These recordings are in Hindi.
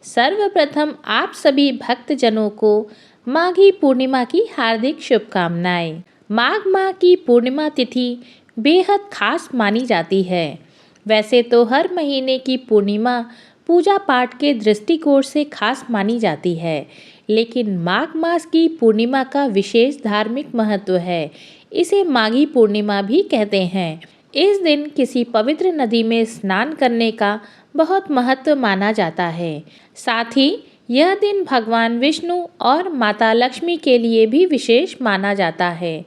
सर्वप्रथम आप सभी भक्तजनों को माघी पूर्णिमा की हार्दिक शुभकामनाएं। माघ माह की पूर्णिमा तिथि बेहद खास मानी जाती है। वैसे तो हर महीने की पूर्णिमा पूजा पाठ के दृष्टिकोण से खास मानी जाती है, लेकिन माघ मास की पूर्णिमा का विशेष धार्मिक महत्व है। इसे माघी पूर्णिमा भी कहते हैं। इस दिन किसी पवित्र नदी में स्नान करने का बहुत महत्व माना जाता है। साथ ही यह दिन भगवान विष्णु और माता लक्ष्मी के लिए भी विशेष माना जाता है।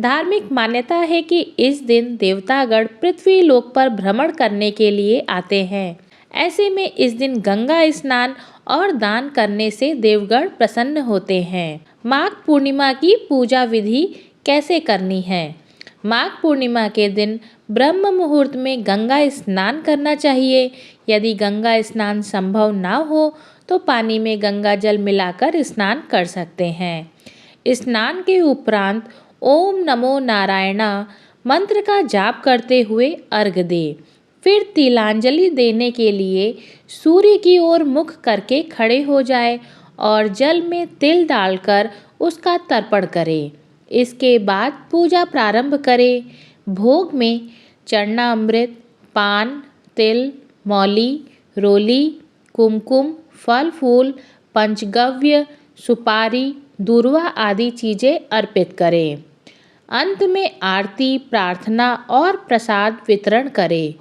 धार्मिक मान्यता है कि इस दिन देवतागण पृथ्वी लोक पर भ्रमण करने के लिए आते हैं। ऐसे में इस दिन गंगा स्नान और दान करने से देवगण प्रसन्न होते हैं। माघ पूर्णिमा की पूजा विधि कैसे करनी है? माघ पूर्णिमा के दिन ब्रह्म मुहूर्त में गंगा स्नान करना चाहिए। यदि गंगा स्नान संभव ना हो तो पानी में गंगा जल मिलाकर स्नान कर सकते हैं। स्नान के उपरांत ओम नमो नारायणा मंत्र का जाप करते हुए अर्घ दे। फिर तिलांजलि देने के लिए सूर्य की ओर मुख करके खड़े हो जाए और जल में तिल डालकर उसका तर्पण करे। इसके बाद पूजा प्रारंभ करें। भोग में चरना अमृत, पान, तिल, मौली, रोली, कुमकुम, फल फूल, पंचगव्य, सुपारी, दूर्वा आदि चीज़ें अर्पित करें। अंत में आरती, प्रार्थना और प्रसाद वितरण करें।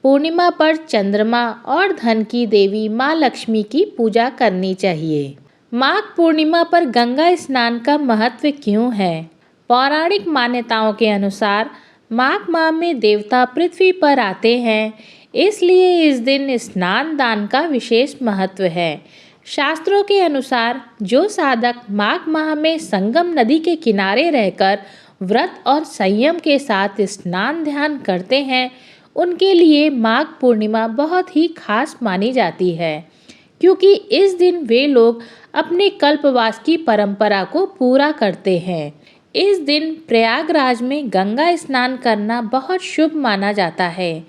पूर्णिमा पर चंद्रमा और धन की देवी माँ लक्ष्मी की पूजा करनी चाहिए। माघ पूर्णिमा पर गंगा स्नान का महत्व क्यों है? पौराणिक मान्यताओं के अनुसार माघ माह में देवता पृथ्वी पर आते हैं, इसलिए इस दिन स्नान दान का विशेष महत्व है। शास्त्रों के अनुसार जो साधक माघ माह में संगम नदी के किनारे रहकर व्रत और संयम के साथ स्नान ध्यान करते हैं, उनके लिए माघ पूर्णिमा बहुत ही खास मानी जाती है, क्योंकि इस दिन वे लोग अपने कल्पवास की परंपरा को पूरा करते हैं। इस दिन प्रयागराज में गंगा स्नान करना बहुत शुभ माना जाता है।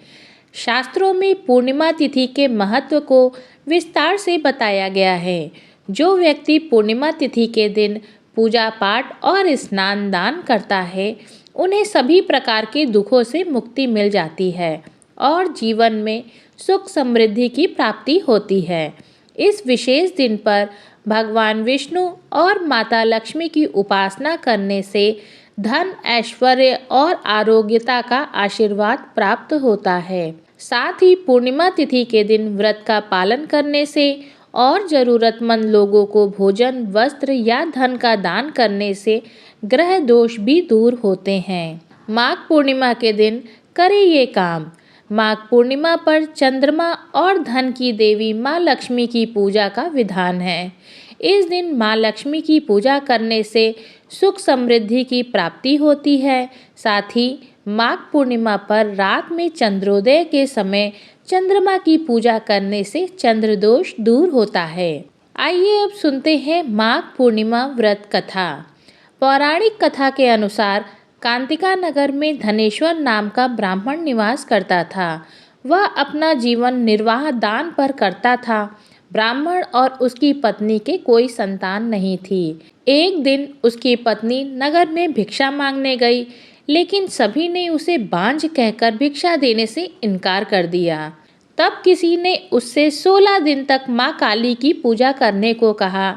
शास्त्रों में पूर्णिमा तिथि के महत्व को विस्तार से बताया गया है। जो व्यक्ति पूर्णिमा तिथि के दिन पूजा पाठ और स्नान दान करता है, उन्हें सभी प्रकार के दुखों से मुक्ति मिल जाती है और जीवन में सुख समृद्धि की प्राप्ति होती है। इस विशेष दिन पर भगवान विष्णु और माता लक्ष्मी की उपासना करने से धन, ऐश्वर्य और आरोग्यता का आशीर्वाद प्राप्त होता है। साथ ही पूर्णिमा तिथि के दिन व्रत का पालन करने से और जरूरतमंद लोगों को भोजन, वस्त्र या धन का दान करने से ग्रह दोष भी दूर होते हैं। माघ पूर्णिमा के दिन करें ये काम। माघ पूर्णिमा पर चंद्रमा और धन की देवी माँ लक्ष्मी की पूजा का विधान है। इस दिन माँ लक्ष्मी की पूजा करने से सुख समृद्धि की प्राप्ति होती है। साथ ही माघ पूर्णिमा पर रात में चंद्रोदय के समय चंद्रमा की पूजा करने से चंद्र दोष दूर होता है। आइए अब सुनते हैं माघ पूर्णिमा व्रत कथा। पौराणिक कथा के अनुसार कांतिका नगर में धनेश्वर नाम का ब्राह्मण निवास करता था। वह अपना जीवन निर्वाह दान पर करता था। ब्राह्मण और उसकी पत्नी के कोई संतान नहीं थी। एक दिन उसकी पत्नी नगर में भिक्षा मांगने गई, लेकिन सभी ने उसे बांझ कहकर भिक्षा देने से इनकार कर दिया। तब किसी ने उससे 16 दिन तक माँ काली की पूजा करने को कहा।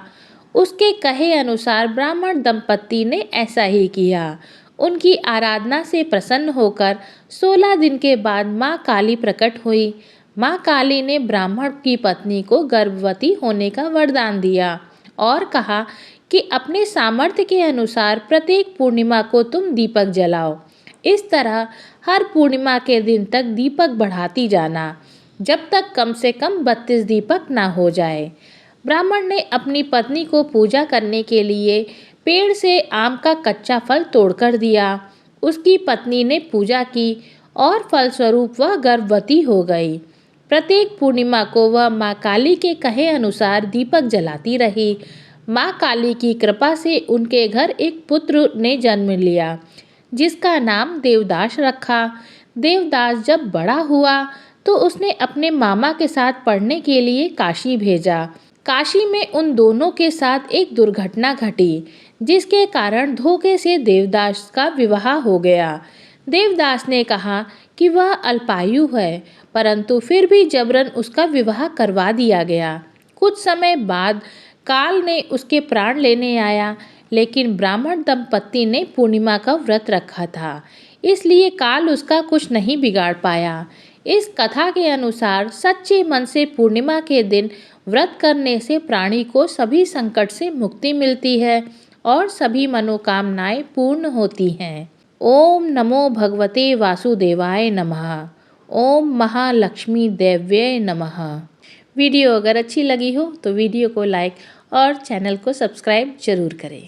उसके कहे अनुसार ब्राह्मण दंपत्ति ने ऐसा ही किया। उनकी आराधना से प्रसन्न होकर 16 दिन के बाद माँ काली प्रकट हुई। माँ काली ने ब्राह्मण की पत्नी को गर्भवती होने का वरदान दिया और कहा कि अपने सामर्थ्य के अनुसार प्रत्येक पूर्णिमा को तुम दीपक जलाओ। इस तरह हर पूर्णिमा के दिन तक दीपक बढ़ाती जाना, जब तक कम से कम 32 दीपक ना हो जाए। ब्राह्मण ने अपनी पत्नी को पूजा करने के लिए पेड़ से आम का कच्चा फल तोड़कर दिया। उसकी पत्नी ने पूजा की और फलस्वरूप वह गर्भवती हो गई। प्रत्येक पूर्णिमा को वह माँ काली के कहे अनुसार दीपक जलाती रही। माँ काली की कृपा से उनके घर एक पुत्र ने जन्म लिया, जिसका नाम देवदास रखा। देवदास जब बड़ा हुआ तो उसने अपने मामा के साथ पढ़ने के लिए काशी भेजा। काशी में उन दोनों के साथ एक दुर्घटना घटी, जिसके कारण धोखे से देवदास का विवाह हो गया। देवदास ने कहा कि वह अल्पायु है, परंतु फिर भी जबरन उसका विवाह करवा दिया गया। कुछ समय बाद काल ने उसके प्राण लेने आया, लेकिन ब्राह्मण दंपत्ति ने पूर्णिमा का व्रत रखा था, इसलिए काल उसका कुछ नहीं बिगाड़ पाया। इस कथा के अनुसार सच्चे मन से पूर्णिमा के दिन व्रत करने से प्राणी को सभी संकट से मुक्ति मिलती है और सभी मनोकामनाएं पूर्ण होती हैं। ओम नमो भगवते वासुदेवाय नमः। ओम महालक्ष्मी देव्ये नमः। वीडियो अगर अच्छी लगी हो तो वीडियो को लाइक और चैनल को सब्सक्राइब जरूर करें।